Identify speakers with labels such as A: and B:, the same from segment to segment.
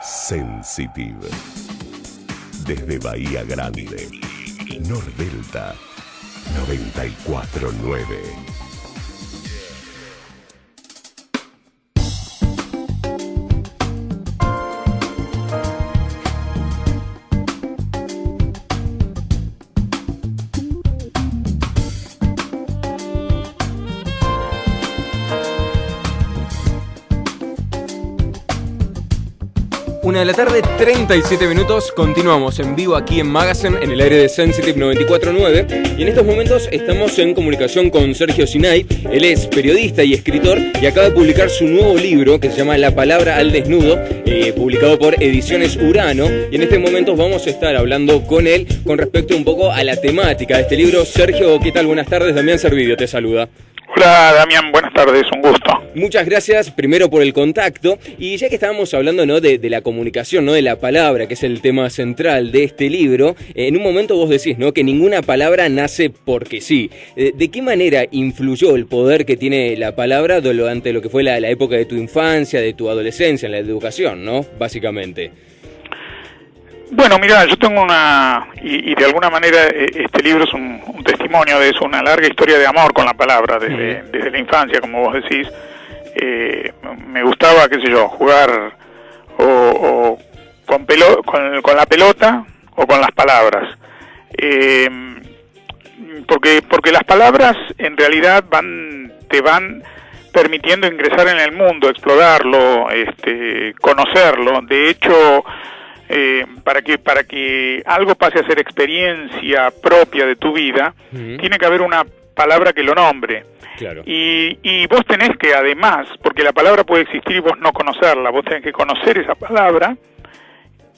A: Sensitive. Desde Bahía Grande, Nordelta 94.9.
B: Una de la tarde, 37 minutos, continuamos en vivo aquí en Magazine, en el aire de Sensitive 94.9, y en estos momentos estamos en comunicación con Sergio Sinay. Él es periodista y escritor y acaba de publicar su nuevo libro que se llama La Palabra al Desnudo, publicado por Ediciones Urano, y en este momento vamos a estar hablando con él con respecto un poco a la temática de este libro. Sergio, ¿qué tal? Buenas tardes, Damián Servidio te saluda.
C: Hola Damián, buenas tardes, un gusto.
B: Muchas gracias primero por el contacto, y ya que estábamos hablando, ¿no?, de la comunicación, ¿no?, de la palabra, que es el tema central de este libro, en un momento vos decís, ¿no?, que ninguna palabra nace porque sí. ¿De qué manera influyó el poder que tiene la palabra durante lo que fue la época de tu infancia, de tu adolescencia, en la educación, ¿no?, básicamente?
C: Bueno, mira, yo tengo y de alguna manera este libro es un testimonio de eso, una larga historia de amor con la palabra, desde la infancia, como vos decís. Me gustaba, qué sé yo, jugar o con la pelota o con las palabras. Porque las palabras en realidad te van permitiendo ingresar en el mundo, explorarlo, conocerlo. De hecho, para que algo pase a ser experiencia propia de tu vida, tiene que haber una palabra que lo nombre.
B: Claro.
C: Y vos tenés que, además, porque la palabra puede existir y vos no conocerla, vos tenés que conocer esa palabra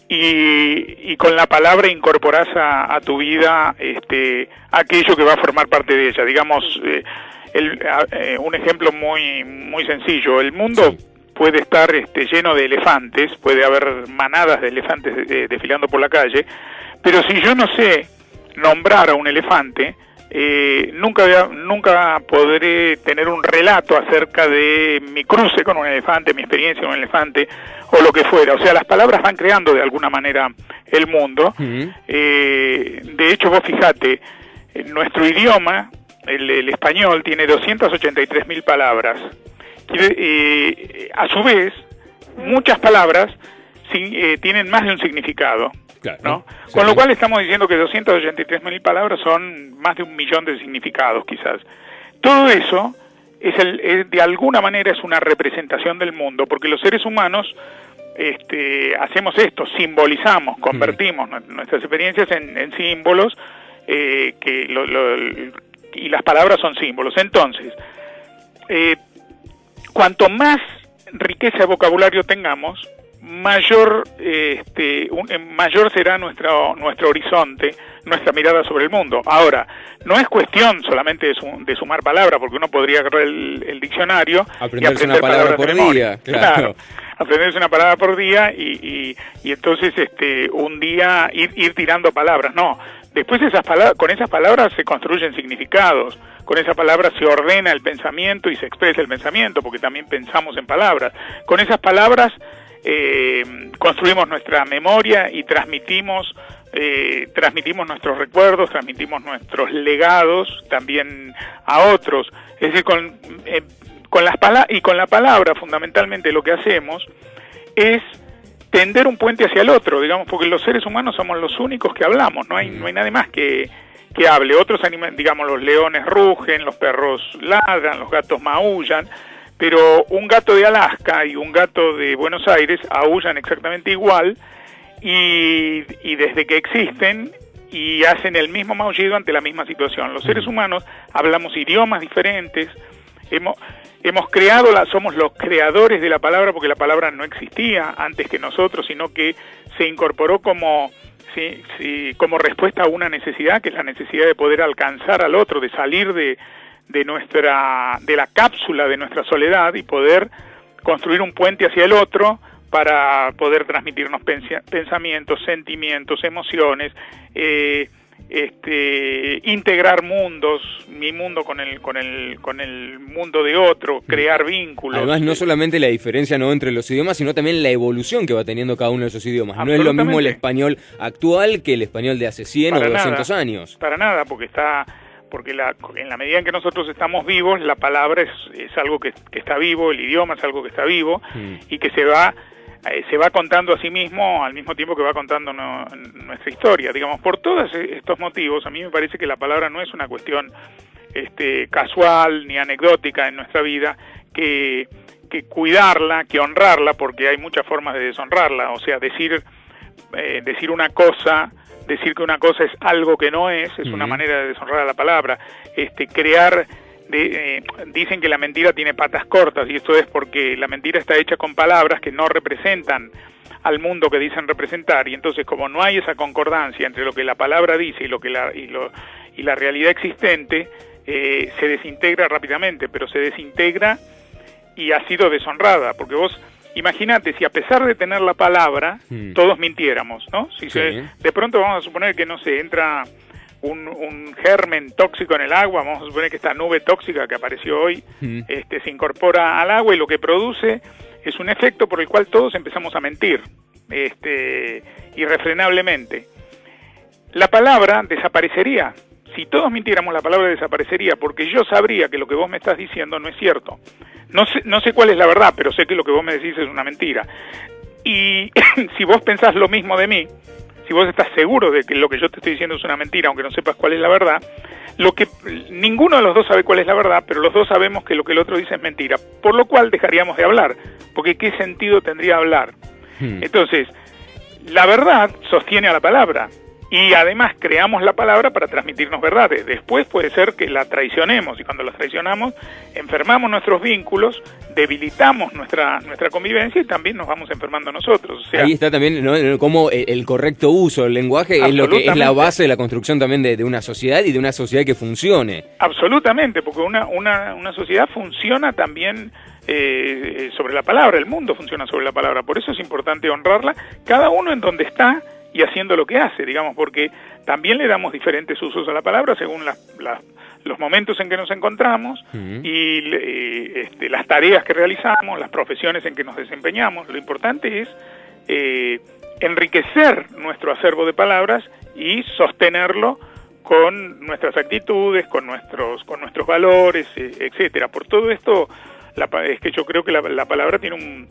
C: y con la palabra incorporás a tu vida aquello que va a formar parte de ella. Digamos, un ejemplo muy, muy sencillo. El mundo puede estar lleno de elefantes, puede haber manadas de elefantes desfilando por la calle, pero si yo no sé nombrar a un elefante, nunca podré tener un relato acerca de mi cruce con un elefante, mi experiencia con un elefante, o lo que fuera. O sea, las palabras van creando de alguna manera el mundo. De hecho, vos fijate, nuestro idioma, el español, tiene 283.000 palabras. A su vez, muchas palabras tienen más de un significado, claro, ¿no? Sí. Con lo cual estamos diciendo que 283.000 palabras son más de 1 millón de significados, quizás. Todo eso de alguna manera es una representación del mundo, porque los seres humanos hacemos esto, simbolizamos, convertimos nuestras experiencias en símbolos, y las palabras son símbolos. Entonces, cuanto más riqueza de vocabulario tengamos, mayor será nuestro horizonte, nuestra mirada sobre el mundo. Ahora, no es cuestión solamente de sumar palabras, porque uno podría agarrar el diccionario y aprender una palabra por día. Claro, aprenderse una palabra por día y entonces un día ir tirando palabras. No, después con esas palabras se construyen significados. Con esas palabras se ordena el pensamiento y se expresa el pensamiento, porque también pensamos en palabras. Con esas palabras construimos nuestra memoria y transmitimos nuestros recuerdos, transmitimos nuestros legados también a otros. Es decir, con la palabra fundamentalmente lo que hacemos es tender un puente hacia el otro, digamos, porque los seres humanos somos los únicos que hablamos, no hay nadie más que hable. Otros animales, digamos, los leones rugen, los perros ladran, los gatos maullan, pero un gato de Alaska y un gato de Buenos Aires aullan exactamente igual y desde que existen y hacen el mismo maullido ante la misma situación. Los seres humanos hablamos idiomas diferentes, somos los creadores de la palabra, porque la palabra no existía antes que nosotros, sino que se incorporó como respuesta a una necesidad, que es la necesidad de poder alcanzar al otro, de salir de la cápsula de nuestra soledad y poder construir un puente hacia el otro para poder transmitirnos pensamientos, sentimientos, emociones, integrar mundos, mi mundo con el mundo de otro, crear vínculos.
B: Además, no solamente la diferencia no entre los idiomas, sino también la evolución que va teniendo cada uno de esos idiomas. No es lo mismo el español actual que el español de hace 100 o 200 años.
C: Para nada, porque en la medida en que nosotros estamos vivos, la palabra es algo que está vivo, el idioma es algo que está vivo, y que se va contando a sí mismo al mismo tiempo que va contando nuestra historia. Digamos, por todos estos motivos, a mí me parece que la palabra no es una cuestión casual ni anecdótica en nuestra vida, que cuidarla, que honrarla, porque hay muchas formas de deshonrarla. O sea, decir una cosa, decir que una cosa es algo que no es una manera de deshonrar a la palabra. Dicen que la mentira tiene patas cortas, y esto es porque la mentira está hecha con palabras que no representan al mundo que dicen representar, y entonces como no hay esa concordancia entre lo que la palabra dice y la realidad existente, se desintegra rápidamente, pero se desintegra y ha sido deshonrada, porque vos imagínate si a pesar de tener la palabra todos mintiéramos, ¿no? De pronto vamos a suponer que, no sé, entra un germen tóxico en el agua, vamos a suponer que esta nube tóxica que apareció hoy se incorpora al agua, y lo que produce es un efecto por el cual todos empezamos a mentir irrefrenablemente. La palabra desaparecería. Si todos mintiéramos, la palabra desaparecería, porque yo sabría que lo que vos me estás diciendo no es cierto. No sé cuál es la verdad, pero sé que lo que vos me decís es una mentira. Y si vos pensás lo mismo de mí, si vos estás seguro de que lo que yo te estoy diciendo es una mentira, aunque no sepas cuál es la verdad, ninguno de los dos sabe cuál es la verdad, pero los dos sabemos que lo que el otro dice es mentira, por lo cual dejaríamos de hablar, porque ¿qué sentido tendría hablar? Entonces, la verdad sostiene a la palabra, y además creamos la palabra para transmitirnos verdades. Después puede ser que la traicionemos, y cuando la traicionamos enfermamos nuestros vínculos, debilitamos nuestra convivencia, y también nos vamos enfermando nosotros. O sea,
B: ahí está también, ¿no?, cómo el correcto uso del lenguaje es lo que es la base de la construcción también de una sociedad, y de una sociedad que funcione.
C: Absolutamente, porque una sociedad funciona también sobre la palabra, el mundo funciona sobre la palabra, por eso es importante honrarla, cada uno en donde está y haciendo lo que hace, digamos, porque también le damos diferentes usos a la palabra según los momentos en que nos encontramos y las tareas que realizamos, las profesiones en que nos desempeñamos. Lo importante es enriquecer nuestro acervo de palabras y sostenerlo con nuestras actitudes, con nuestros valores, etcétera. Por todo esto, es que yo creo que la palabra tiene un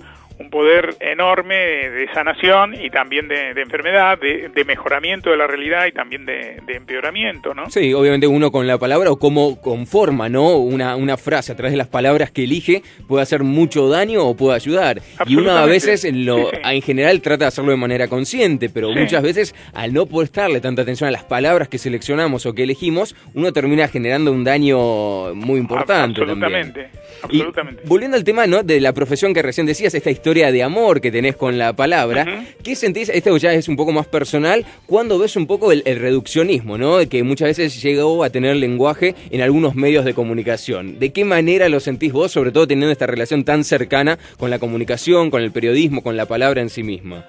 C: poder enorme de sanación y también de enfermedad, de mejoramiento de la realidad y también de empeoramiento, ¿no?
B: Sí, obviamente uno con la palabra, o cómo conforma, ¿no?, una frase a través de las palabras que elige, puede hacer mucho daño o puede ayudar. Y uno a veces, en general, trata de hacerlo de manera consciente, pero muchas veces, al no prestarle tanta atención a las palabras que seleccionamos o que elegimos, uno termina generando un daño muy importante.
C: Absolutamente.
B: Y volviendo al tema, ¿no?, de la profesión que recién decías, esta historia de amor que tenés con la palabra, ¿qué sentís? Esto ya es un poco más personal, cuando ves un poco el reduccionismo, ¿no?, que muchas veces llegó a tener lenguaje en algunos medios de comunicación. ¿De qué manera lo sentís vos, sobre todo teniendo esta relación tan cercana con la comunicación, con el periodismo, con la palabra en sí misma?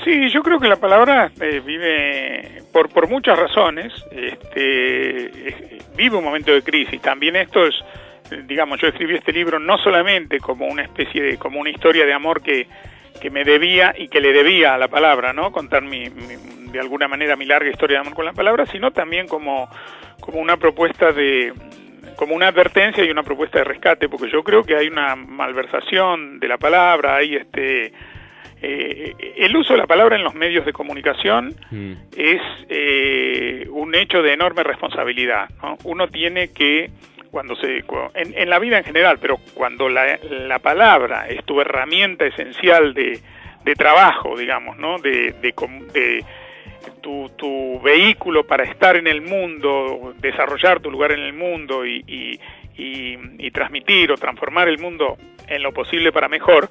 C: Sí, yo creo que la palabra vive, por muchas razones, vive un momento de crisis. También esto es, digamos, yo escribí este libro no solamente como una especie como una historia de amor que me debía y que le debía a la palabra, ¿no?, contar de alguna manera mi larga historia de amor con la palabra, sino también como una propuesta como una advertencia y una propuesta de rescate, porque yo creo que hay una malversación de la palabra, hay el uso de la palabra en los medios de comunicación es un hecho de enorme responsabilidad, ¿no? Uno tiene que, en la vida en general, pero cuando la palabra es tu herramienta esencial de trabajo, digamos, ¿no?, de tu vehículo para estar en el mundo, desarrollar tu lugar en el mundo y transmitir o transformar el mundo en lo posible para mejor.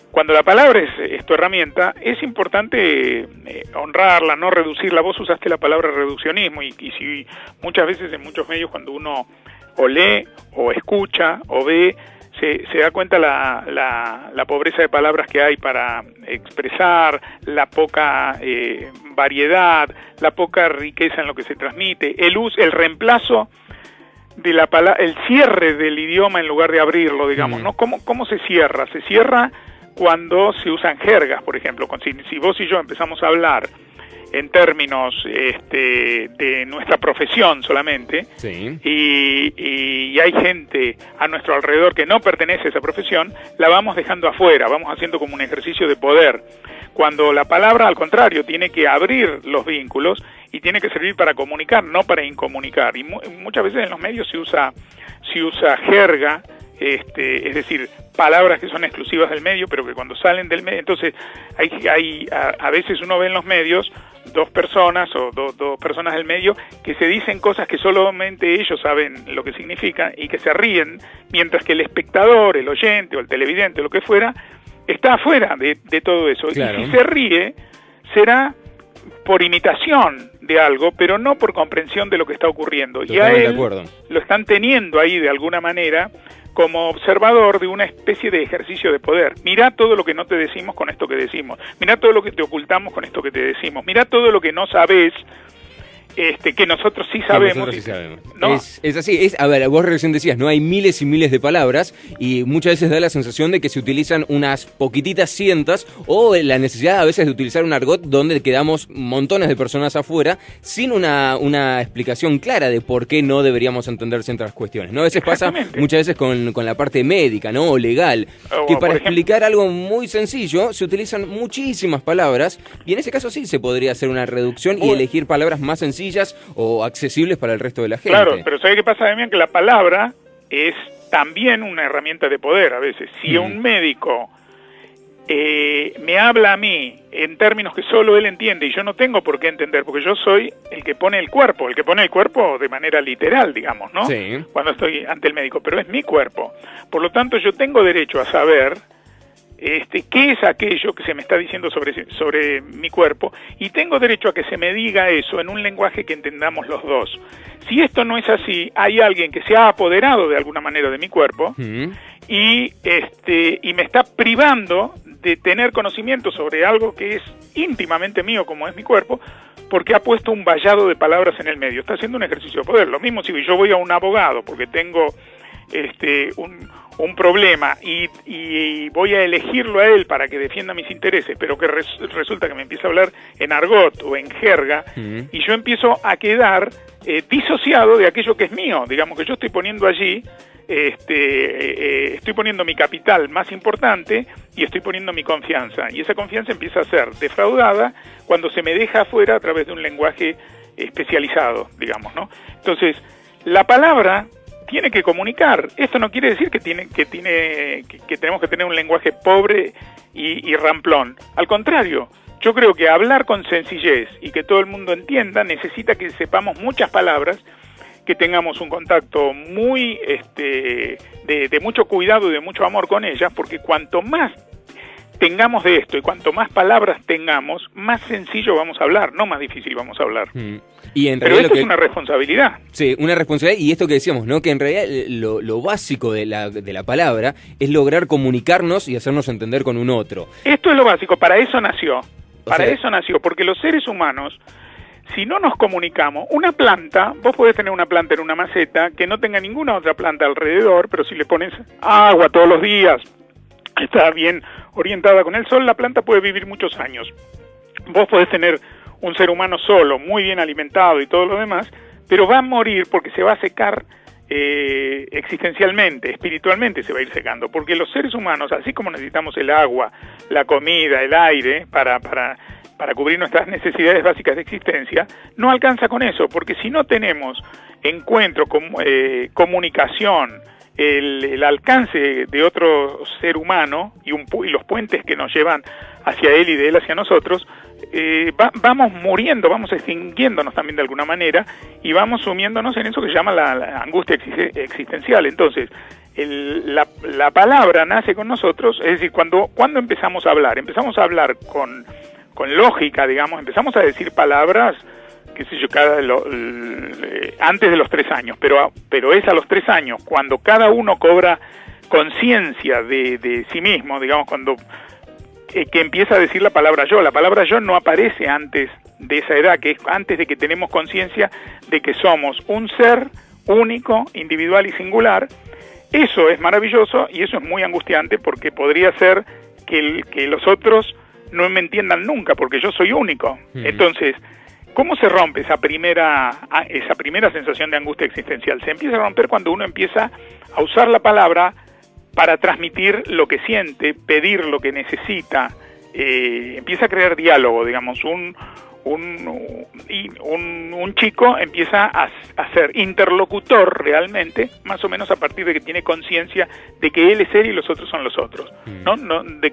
C: Cuando la palabra es tu herramienta, es importante honrarla, no reducirla. Vos usaste la palabra reduccionismo y si muchas veces en muchos medios, cuando uno o lee o escucha o ve, se da cuenta la pobreza de palabras que hay para expresar, la poca variedad, la poca riqueza en lo que se transmite, el reemplazo de la palabra, el cierre del idioma en lugar de abrirlo, digamos, ¿no? ¿Cómo se cierra? Se cierra cuando se usan jergas, por ejemplo. Si vos y yo empezamos a hablar en términos de nuestra profesión solamente,
B: sí,
C: y hay gente a nuestro alrededor que no pertenece a esa profesión, la vamos dejando afuera, vamos haciendo como un ejercicio de poder, cuando la palabra, al contrario, tiene que abrir los vínculos y tiene que servir para comunicar, no para incomunicar. Y muchas veces en los medios se usa jerga, es decir, palabras que son exclusivas del medio, pero que cuando salen del medio, entonces a veces uno ve en los medios dos personas o dos personas del medio que se dicen cosas que solamente ellos saben lo que significa y que se ríen, mientras que el espectador, el oyente o el televidente, lo que fuera, está afuera de todo eso.
B: Claro.
C: Y si se ríe, será por imitación de algo, pero no por comprensión de lo que está ocurriendo.
B: Totalmente
C: y a él
B: de acuerdo.
C: Lo están teniendo ahí de alguna manera como observador de una especie de ejercicio de poder. Mirá todo lo que no te decimos con esto que decimos. Mirá todo lo que te ocultamos con esto que te decimos. Mirá todo lo que no sabés, que nosotros sí sabemos.
B: Nosotros sí sabemos.
C: ¿No?
B: Es así. A ver, vos recién decías, no hay miles y miles de palabras y muchas veces da la sensación de que se utilizan unas poquititas cientas o la necesidad a veces de utilizar un argot donde quedamos montones de personas afuera sin una explicación clara de por qué no deberíamos entender ciertas cuestiones, ¿no? A veces pasa muchas veces con la parte médica, ¿no? O legal, que para explicar algo muy sencillo se utilizan muchísimas palabras y en ese caso sí se podría hacer una reducción y elegir palabras más sencillas o accesibles para el resto de la gente.
C: Claro, pero ¿sabe qué pasa, Damián? Que la palabra es también una herramienta de poder a veces. Si un médico me habla a mí en términos que solo él entiende y yo no tengo por qué entender, porque yo soy el que pone el cuerpo de manera literal, digamos, ¿no?
B: Sí.
C: Cuando estoy ante el médico, pero es mi cuerpo. Por lo tanto, yo tengo derecho a saber qué es aquello que se me está diciendo sobre mi cuerpo, y tengo derecho a que se me diga eso en un lenguaje que entendamos los dos. Si esto no es así, hay alguien que se ha apoderado de alguna manera de mi cuerpo y me está privando de tener conocimiento sobre algo que es íntimamente mío, como es mi cuerpo, porque ha puesto un vallado de palabras en el medio. Está haciendo un ejercicio de poder. Lo mismo si yo voy a un abogado porque tengo un problema y voy a elegirlo a él para que defienda mis intereses, pero que resulta que me empieza a hablar en argot o en jerga, y yo empiezo a quedar disociado de aquello que es mío. Digamos que yo estoy poniendo allí, estoy poniendo mi capital más importante y estoy poniendo mi confianza, y esa confianza empieza a ser defraudada cuando se me deja afuera a través de un lenguaje especializado, digamos, ¿no? Entonces, la palabra tiene que comunicar. Esto no quiere decir que tenemos que tener un lenguaje pobre y ramplón. Al contrario, yo creo que hablar con sencillez y que todo el mundo entienda necesita que sepamos muchas palabras, que tengamos un contacto muy de mucho cuidado y de mucho amor con ellas, porque cuanto más tengamos de esto y cuanto más palabras tengamos, más sencillo vamos a hablar, no más difícil vamos a hablar.
B: Y en
C: pero esto es una responsabilidad.
B: Sí, una responsabilidad, y esto que decíamos, ¿no? Que en realidad lo básico de la palabra es lograr comunicarnos y hacernos entender con un otro.
C: Esto es lo básico, para eso nació. Eso nació, porque los seres humanos, si no nos comunicamos, una planta, vos podés tener una planta en una maceta que no tenga ninguna otra planta alrededor, pero si le pones agua todos los días, está bien orientada con el sol, la planta puede vivir muchos años. Vos podés tener un ser humano solo, muy bien alimentado y todo lo demás, pero va a morir porque se va a secar existencialmente, espiritualmente se va a ir secando, porque los seres humanos, así como necesitamos el agua, la comida, el aire, para cubrir nuestras necesidades básicas de existencia, no alcanza con eso, porque si no tenemos encuentro, comunicación, el alcance de otro ser humano y los puentes que nos llevan hacia él y de él hacia nosotros, vamos muriendo, vamos extinguiéndonos también de alguna manera y vamos sumiéndonos en eso que se llama la angustia existencial. Entonces, la palabra nace con nosotros, es decir, cuando empezamos a hablar con lógica, digamos, empezamos a decir palabras, qué sé yo, antes de los 3 años, pero es a los 3 años, cuando cada uno cobra conciencia de sí mismo, digamos, cuando que empieza a decir la palabra yo no aparece antes de esa edad, que es antes de que tenemos conciencia de que somos un ser único, individual y singular. Eso es maravilloso y eso es muy angustiante, porque podría ser que los otros no me entiendan nunca, porque yo soy único. Entonces, ¿cómo se rompe esa primera sensación de angustia existencial? Se empieza a romper cuando uno empieza a usar la palabra para transmitir lo que siente, pedir lo que necesita, empieza a crear diálogo, digamos, un chico empieza a ser interlocutor realmente, más o menos a partir de que tiene conciencia de que él es él y los otros son los otros, de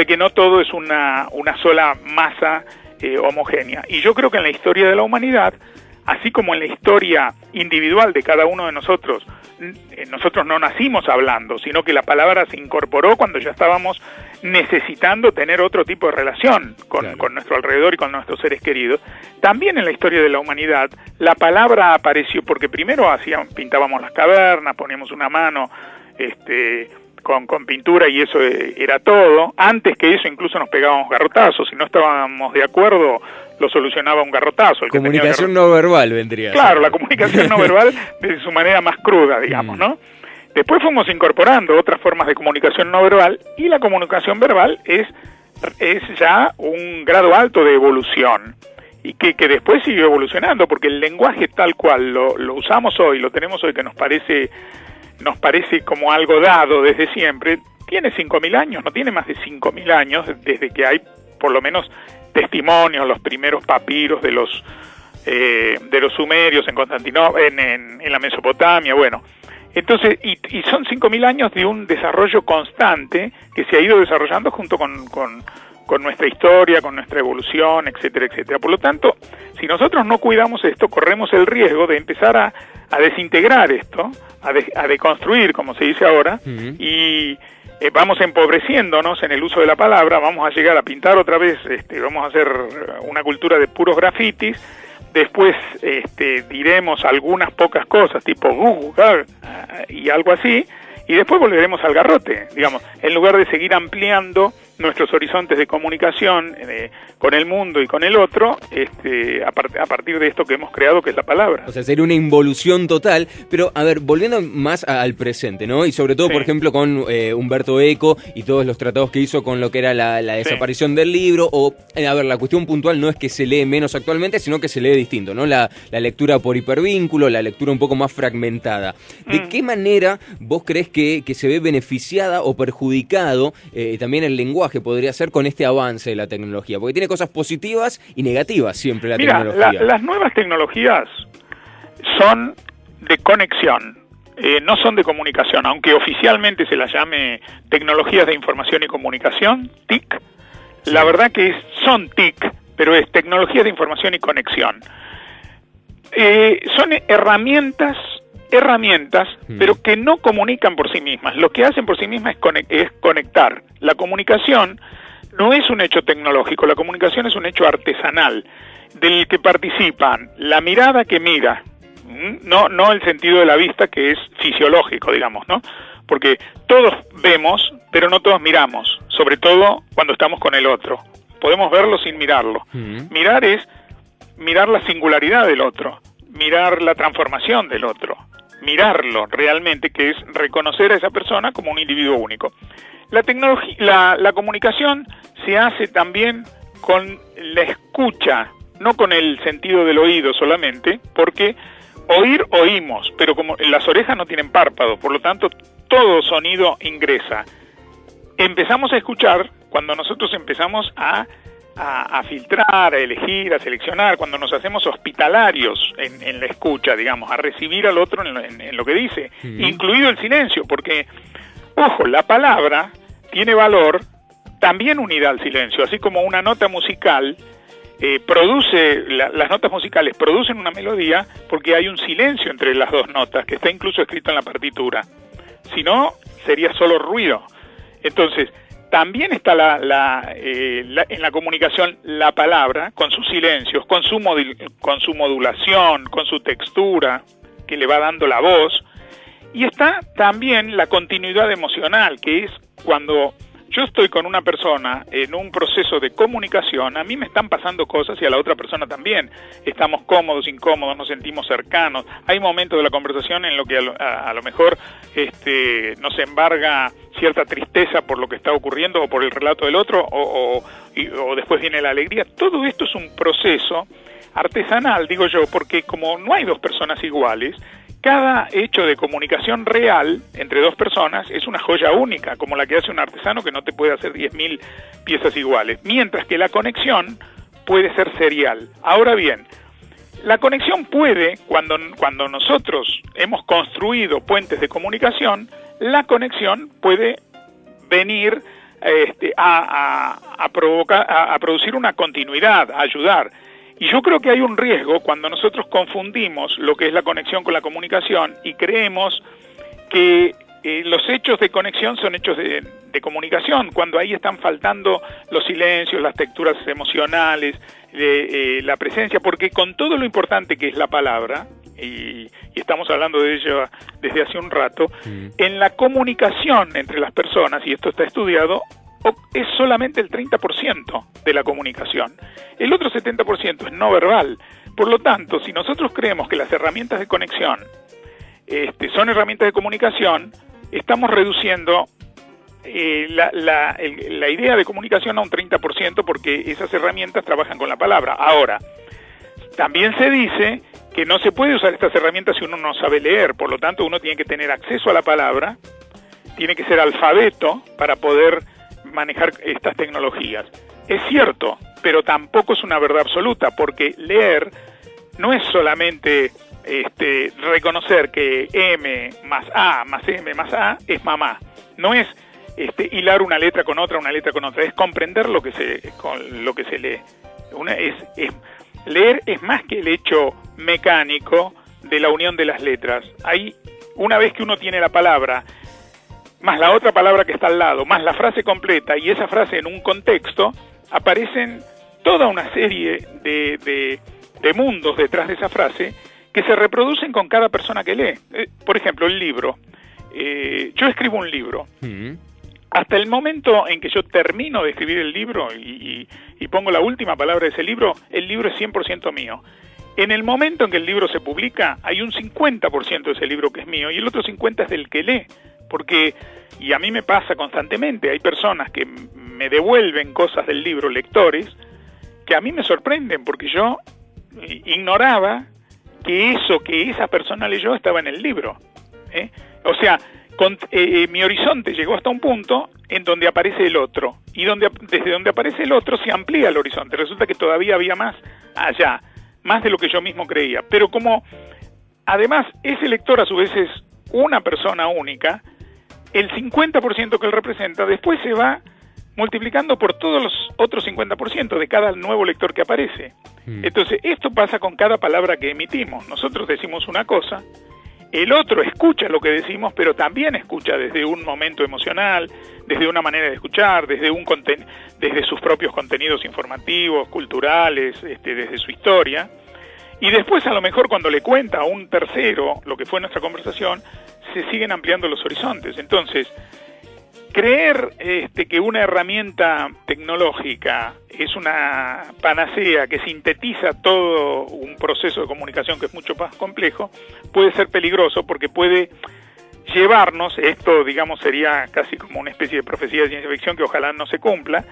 C: que no todo es una sola masa homogénea. Y yo creo que en la historia de la humanidad, así como en la historia individual de cada uno de nosotros no nacimos hablando, sino que la palabra se incorporó cuando ya estábamos necesitando tener otro tipo de relación con nuestro alrededor y con nuestros seres queridos. También en la historia de la humanidad la palabra apareció porque primero pintábamos las cavernas, poníamos una mano con pintura y eso era todo. Antes que eso incluso nos pegábamos garrotazos, si no estábamos de acuerdo lo solucionaba un garrotazo.
B: Comunicación no verbal vendría.
C: Claro, la comunicación no verbal de su manera más cruda, digamos, ¿no? Después fuimos incorporando otras formas de comunicación no verbal y la comunicación verbal es ya un grado alto de evolución y que después siguió evolucionando, porque el lenguaje tal cual lo usamos hoy, lo tenemos hoy, que nos parece como algo dado desde siempre, tiene 5.000 años, no tiene más de 5.000 años desde que hay por lo menos testimonios, los primeros papiros de los sumerios en Constantinopla, en la Mesopotamia, bueno. Entonces, y son 5.000 años de un desarrollo constante que se ha ido desarrollando junto con nuestra historia, con nuestra evolución, etcétera, etcétera. Por lo tanto, si nosotros no cuidamos esto, corremos el riesgo de empezar a desintegrar esto, a deconstruir, como se dice ahora, y vamos empobreciéndonos en el uso de la palabra, vamos a llegar a pintar otra vez, vamos a hacer una cultura de puros grafitis, después diremos algunas pocas cosas, tipo y algo así, y después volveremos al garrote, digamos, en lugar de seguir ampliando nuestros horizontes de comunicación con el mundo y con el otro, a partir de esto que hemos creado, que es la palabra.
B: O sea, sería una involución total, pero a ver, volviendo más al presente, ¿no? Y sobre todo, por ejemplo, con Humberto Eco y todos los tratados que hizo con lo que era la desaparición del libro, o, a ver, la cuestión puntual no es que se lee menos actualmente, sino que se lee distinto, ¿no? La lectura por hipervínculo, la lectura un poco más fragmentada. ¿De qué manera vos creés que se ve beneficiada o perjudicado también el lenguaje podría ser con este avance de la tecnología? Porque tiene cosas positivas y negativas siempre la tecnología.
C: Las nuevas tecnologías son de conexión, no son de comunicación, aunque oficialmente se las llame tecnologías de información y comunicación, TIC. Sí. La verdad que son TIC, pero es tecnologías de información y conexión. Son herramientas, pero que no comunican por sí mismas. Lo que hacen por sí mismas es conectar. La comunicación no es un hecho tecnológico, la comunicación es un hecho artesanal, del que participan la mirada que mira, no el sentido de la vista, que es fisiológico, digamos, ¿no? Porque todos vemos, pero no todos miramos, sobre todo cuando estamos con el otro. Podemos verlo sin mirarlo. Mirar es mirar la singularidad del otro, mirar la transformación del otro, mirarlo realmente, que es reconocer a esa persona como un individuo único. La tecnología, la comunicación se hace también con la escucha, no con el sentido del oído solamente, porque oímos, pero como las orejas no tienen párpado, por lo tanto todo sonido ingresa. Empezamos a escuchar cuando nosotros empezamos a filtrar, a elegir, a seleccionar, cuando nos hacemos hospitalarios en la escucha, digamos, a recibir al otro en lo que dice, incluido el silencio, porque, ojo, la palabra tiene valor también unida al silencio, así como una nota musical las notas musicales producen una melodía porque hay un silencio entre las dos notas, que está incluso escrito en la partitura, si no, sería solo ruido. Entonces, también está en la comunicación la palabra, con sus silencios, con su modulación, con su textura, que le va dando la voz, Y está también la continuidad emocional, que es cuando yo estoy con una persona en un proceso de comunicación, a mí me están pasando cosas y a la otra persona también. Estamos cómodos, incómodos, nos sentimos cercanos. Hay momentos de la conversación en lo que a lo mejor nos embarga cierta tristeza por lo que está ocurriendo o por el relato del otro, o después viene la alegría. Todo esto es un proceso artesanal, digo yo, porque como no hay dos personas iguales, cada hecho de comunicación real entre dos personas es una joya única, como la que hace un artesano que no te puede hacer 10.000 piezas iguales, mientras que la conexión puede ser serial. Ahora bien, la conexión puede, cuando nosotros hemos construido puentes de comunicación, la conexión puede venir a producir una continuidad, a ayudar. Y yo creo que hay un riesgo cuando nosotros confundimos lo que es la conexión con la comunicación y creemos que los hechos de conexión son hechos de comunicación, cuando ahí están faltando los silencios, las texturas emocionales, la presencia, porque con todo lo importante que es la palabra, y estamos hablando de ello desde hace un rato, en la comunicación entre las personas, y esto está estudiado, es solamente el 30% de la comunicación. El otro 70% es no verbal. Por lo tanto, si nosotros creemos que las herramientas de conexión son herramientas de comunicación, estamos reduciendo la idea de comunicación a un 30% porque esas herramientas trabajan con la palabra. Ahora, también se dice que no se puede usar estas herramientas si uno no sabe leer. Por lo tanto, uno tiene que tener acceso a la palabra, tiene que ser alfabeto para poder manejar estas tecnologías. Es cierto, pero tampoco es una verdad absoluta, porque leer no es solamente reconocer que M más A más M más A es mamá. No es hilar una letra con otra, es comprender lo que se lee. Leer es más que el hecho mecánico de la unión de las letras. Hay, una vez que uno tiene la palabra más la otra palabra que está al lado, más la frase completa y esa frase en un contexto, aparecen toda una serie de mundos detrás de esa frase que se reproducen con cada persona que lee. Por ejemplo, el libro. Yo escribo un libro. Hasta el momento en que yo termino de escribir el libro y pongo la última palabra de ese libro, el libro es 100% mío. En el momento en que el libro se publica, hay un 50% de ese libro que es mío y el otro 50% es del que lee. Porque, y a mí me pasa constantemente, hay personas que me devuelven cosas del libro, lectores, que a mí me sorprenden, porque yo ignoraba que eso que esa persona leyó estaba en el libro. O sea, mi horizonte llegó hasta un punto en donde aparece el otro, y desde donde aparece el otro se amplía el horizonte, resulta que todavía había más allá, más de lo que yo mismo creía. Pero como, además, ese lector a su vez es una persona única, el 50% que él representa después se va multiplicando por todos los otros 50% de cada nuevo lector que aparece. Entonces, esto pasa con cada palabra que emitimos. Nosotros decimos una cosa, el otro escucha lo que decimos, pero también escucha desde un momento emocional, desde una manera de escuchar, desde sus propios contenidos informativos, culturales, desde su historia. Y después, a lo mejor, cuando le cuenta a un tercero lo que fue nuestra conversación, se siguen ampliando los horizontes. Entonces, creer que una herramienta tecnológica es una panacea que sintetiza todo un proceso de comunicación que es mucho más complejo, puede ser peligroso porque puede llevarnos, esto digamos sería casi como una especie de profecía de ciencia ficción que ojalá no se cumpla,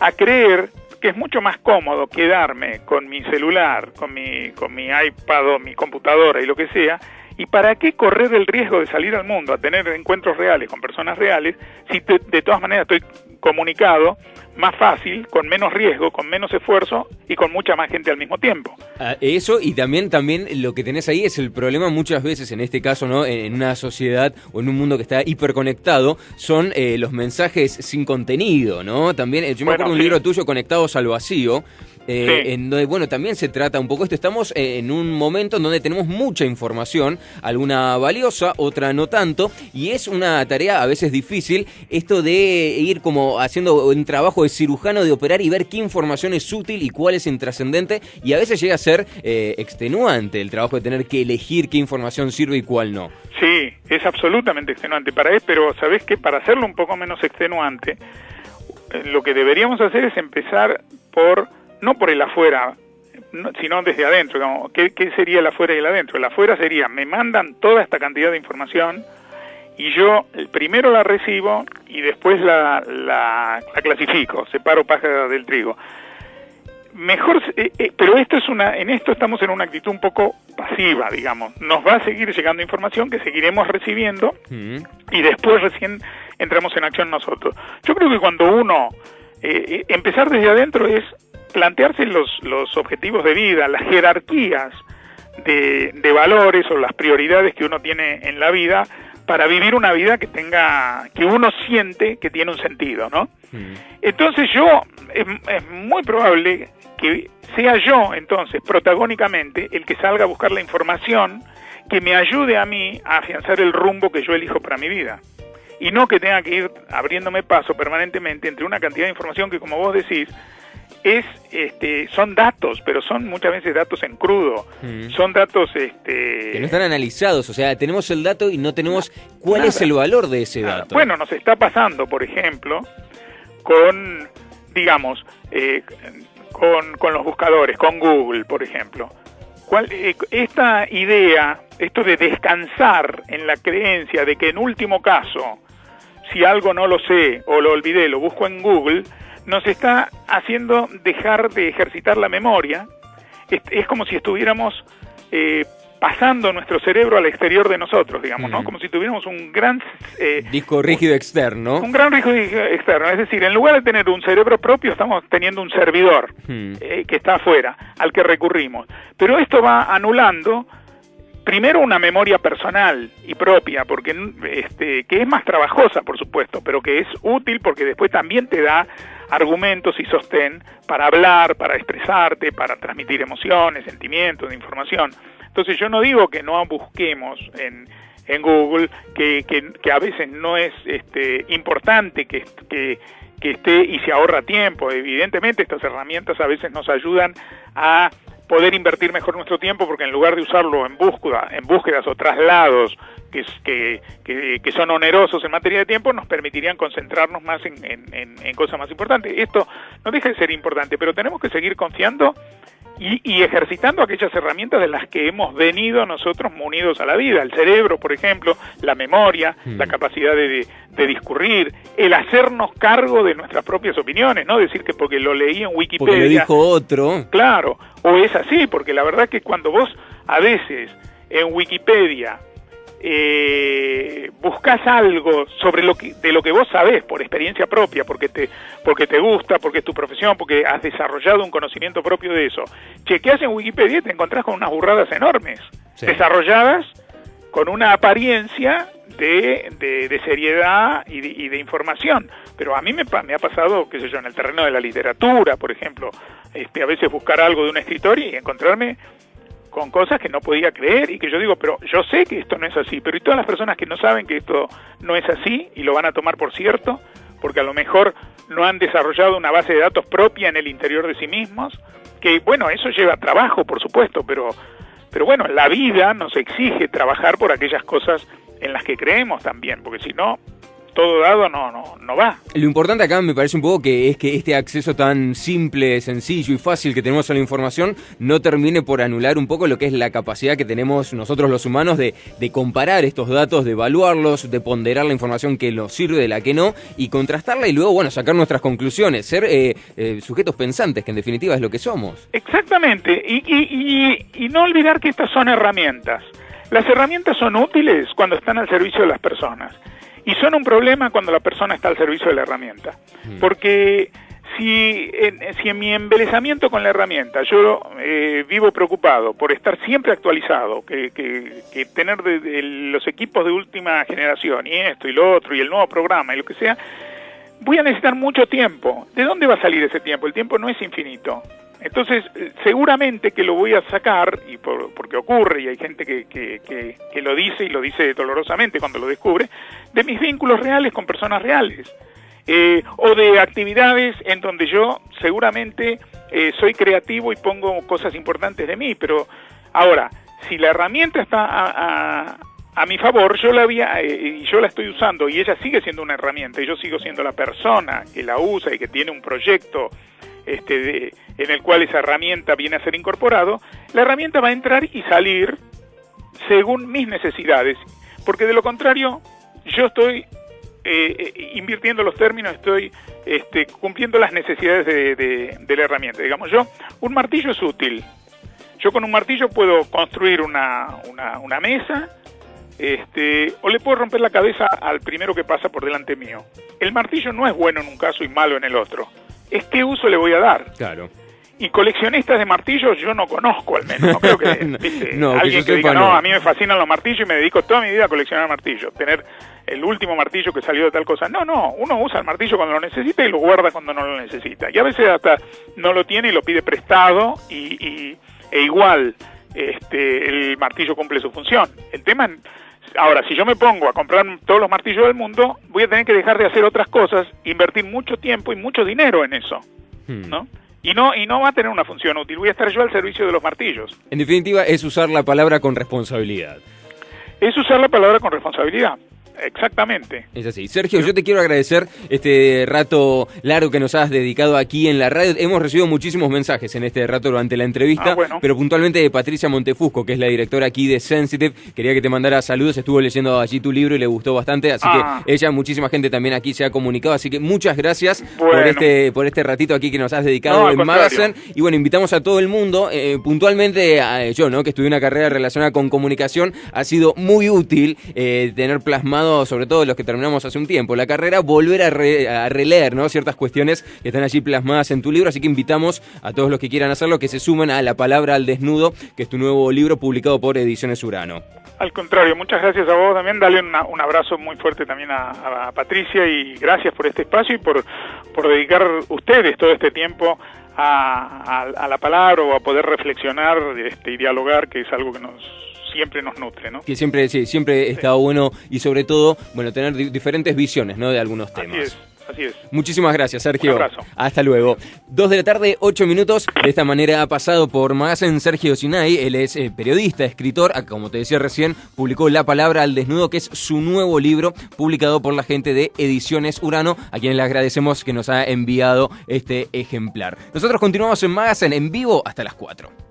C: a creer que es mucho más cómodo quedarme con mi celular, con mi iPad o mi computadora y lo que sea. ¿Y para qué correr el riesgo de salir al mundo a tener encuentros reales con personas reales si de todas maneras estoy comunicado más fácil, con menos riesgo, con menos esfuerzo y con mucha más gente al mismo tiempo?
B: Eso, y también lo que tenés ahí es el problema muchas veces, en este caso, ¿no? En una sociedad o en un mundo que está hiperconectado, son los mensajes sin contenido, ¿no? También, yo me acuerdo de un libro tuyo, Conectados al Vacío, en donde, bueno, también se trata un poco esto. Estamos en un momento en donde tenemos mucha información, alguna valiosa, otra no tanto, y es una tarea a veces difícil, esto de ir como haciendo un trabajo de cirujano, de operar y ver qué información es útil y cuál es intrascendente, y a veces llega a ser extenuante el trabajo de tener que elegir qué información sirve y cuál no.
C: Sí, es absolutamente extenuante pero ¿sabés qué? Para hacerlo un poco menos extenuante, lo que deberíamos hacer es empezar no por el afuera, sino desde adentro. Digamos, ¿qué sería el afuera y el adentro? El afuera sería, me mandan toda esta cantidad de información y yo primero la recibo y después la clasifico, separo paja del trigo. Mejor, pero en esto estamos en una actitud un poco pasiva, digamos. Nos va a seguir llegando información que seguiremos recibiendo y después recién entramos en acción nosotros. Yo creo que cuando uno empezar desde adentro es plantearse los objetivos de vida, las jerarquías de valores o las prioridades que uno tiene en la vida para vivir una vida que uno siente que tiene un sentido, ¿no? Entonces es muy probable que sea yo, entonces, protagónicamente, el que salga a buscar la información que me ayude a mí a afianzar el rumbo que yo elijo para mi vida. Y no que tenga que ir abriéndome paso permanentemente entre una cantidad de información que, como vos decís, son datos, pero son muchas veces datos en crudo. Son datos
B: que no están analizados, o sea, tenemos el dato y no tenemos cuál es el valor de ese dato.
C: Bueno, nos está pasando, por ejemplo, con los buscadores, con Google, por ejemplo. Esta idea, esto de descansar en la creencia de que en último caso, si algo no lo sé o lo olvidé, lo busco en Google, nos está haciendo dejar de ejercitar la memoria. Es como si estuviéramos pasando nuestro cerebro al exterior de nosotros, digamos, ¿no? Como si tuviéramos un gran...
B: disco rígido externo.
C: Un gran rígido externo, es decir, en lugar de tener un cerebro propio, estamos teniendo un servidor que está afuera, al que recurrimos. Pero esto va anulando, primero, una memoria personal y propia, porque que es más trabajosa, por supuesto, pero que es útil porque después también te da argumentos y sostén para hablar, para expresarte, para transmitir emociones, sentimientos, información. Entonces yo no digo que no busquemos en Google, que a veces no es importante que esté y se ahorra tiempo. Evidentemente estas herramientas a veces nos ayudan a poder invertir mejor nuestro tiempo, porque en lugar de usarlo en búsquedas o traslados que son onerosos en materia de tiempo, nos permitirían concentrarnos más en cosas más importantes. Esto no deja de ser importante, pero tenemos que seguir confiando y ejercitando aquellas herramientas de las que hemos venido nosotros munidos a la vida. El cerebro, por ejemplo, la memoria, la capacidad de discurrir, el hacernos cargo de nuestras propias opiniones, no decir que porque lo leí en Wikipedia...
B: Porque lo dijo otro.
C: Claro, o es así, porque la verdad que cuando vos a veces en Wikipedia buscas algo sobre de lo que vos sabés por experiencia propia, porque te gusta, porque es tu profesión, porque has desarrollado un conocimiento propio de eso, chequeás en Wikipedia y te encontrás con unas burradas enormes, desarrolladas con una apariencia de seriedad y de información. Pero a mí me ha pasado, qué sé yo, en el terreno de la literatura, por ejemplo, a veces buscar algo de un escritor y encontrarme con cosas que no podía creer y que yo digo, pero yo sé que esto no es así, pero y todas las personas que no saben que esto no es así y lo van a tomar por cierto, porque a lo mejor no han desarrollado una base de datos propia en el interior de sí mismos, que bueno, eso lleva trabajo, por supuesto, pero bueno, la vida nos exige trabajar por aquellas cosas en las que creemos también, porque si no, todo dado no va.
B: Lo importante acá me parece un poco que este acceso tan simple, sencillo y fácil que tenemos a la información no termine por anular un poco lo que es la capacidad que tenemos nosotros los humanos de comparar estos datos, de evaluarlos, de ponderar la información que nos sirve de la que no y contrastarla y luego, bueno, sacar nuestras conclusiones, ser sujetos pensantes, que en definitiva es lo que somos.
C: Exactamente, y no olvidar que estas son herramientas. Las herramientas son útiles cuando están al servicio de las personas. Y son un problema cuando la persona está al servicio de la herramienta. Porque si en mi embelezamiento con la herramienta yo vivo preocupado por estar siempre actualizado, que tener los equipos de última generación y esto y lo otro y el nuevo programa y lo que sea, voy a necesitar mucho tiempo. ¿De dónde va a salir ese tiempo? El tiempo no es infinito. Entonces, seguramente que lo voy a sacar, y porque ocurre, y hay gente que lo dice, y lo dice dolorosamente cuando lo descubre, de mis vínculos reales con personas reales. O de actividades en donde yo seguramente soy creativo y pongo cosas importantes de mí, pero ahora, si la herramienta está a mi favor, yo la estoy usando y ella sigue siendo una herramienta y yo sigo siendo la persona que la usa y que tiene un proyecto en el cual esa herramienta viene a ser incorporado, la herramienta va a entrar y salir según mis necesidades, porque de lo contrario yo estoy invirtiendo los términos, estoy cumpliendo las necesidades de la herramienta. Digamos, un martillo es útil. Yo con un martillo puedo construir una mesa, o le puedo romper la cabeza al primero que pasa por delante mío. El martillo no es bueno en un caso y malo en el otro. Es qué uso le voy a dar. Claro. Y coleccionistas de martillos yo no conozco, al menos. No creo que alguien que diga, no, a mí me fascinan los martillos y me dedico toda mi vida a coleccionar martillos. Tener el último martillo que salió de tal cosa. No, uno usa el martillo cuando lo necesita y lo guarda cuando no lo necesita. Y a veces hasta no lo tiene y lo pide prestado e igual el martillo cumple su función. El tema... Ahora, si yo me pongo a comprar todos los martillos del mundo, voy a tener que dejar de hacer otras cosas, invertir mucho tiempo y mucho dinero en eso, ¿no? Y no va a tener una función útil, voy a estar yo al servicio de los martillos.
B: En definitiva, es usar la palabra con responsabilidad.
C: Es usar la palabra con responsabilidad. Exactamente.
B: Es así. Sergio, yo te quiero agradecer este rato largo que nos has dedicado aquí en la radio. Hemos recibido muchísimos mensajes en este rato durante la entrevista, pero puntualmente de Patricia Montefusco, que es la directora aquí de Sensitive. Quería que te mandara saludos, estuvo leyendo allí tu libro y le gustó bastante, así que ella, muchísima gente también aquí se ha comunicado, así que muchas gracias por este ratito aquí que nos has dedicado en Magazine. Y bueno, invitamos a todo el mundo, puntualmente a yo, ¿no? Que estudié una carrera relacionada con comunicación, ha sido muy útil tener plasmado, sobre todo los que terminamos hace un tiempo la carrera, volver a releer, ¿no? Ciertas cuestiones que están allí plasmadas en tu libro, así que invitamos a todos los que quieran hacerlo que se sumen a La Palabra al Desnudo, que es tu nuevo libro publicado por Ediciones Urano.
C: Al contrario, muchas gracias a vos también, dale un abrazo muy fuerte también a Patricia y gracias por este espacio y por dedicar ustedes todo este tiempo a la palabra o a poder reflexionar y dialogar, que es algo que siempre nos nutre, ¿no? Que siempre está bueno y sobre todo, bueno, tener diferentes visiones, ¿no? De algunos temas. Así es.
B: Muchísimas gracias, Sergio.
C: Un abrazo.
B: Hasta luego. 2 de la tarde, 8 minutos. De esta manera ha pasado por Magazine Sergio Sinay. Él es periodista, escritor. Como te decía recién, publicó La Palabra al Desnudo, que es su nuevo libro, publicado por la gente de Ediciones Urano, a quienes le agradecemos que nos ha enviado este ejemplar. Nosotros continuamos en Magazine en vivo hasta las 4.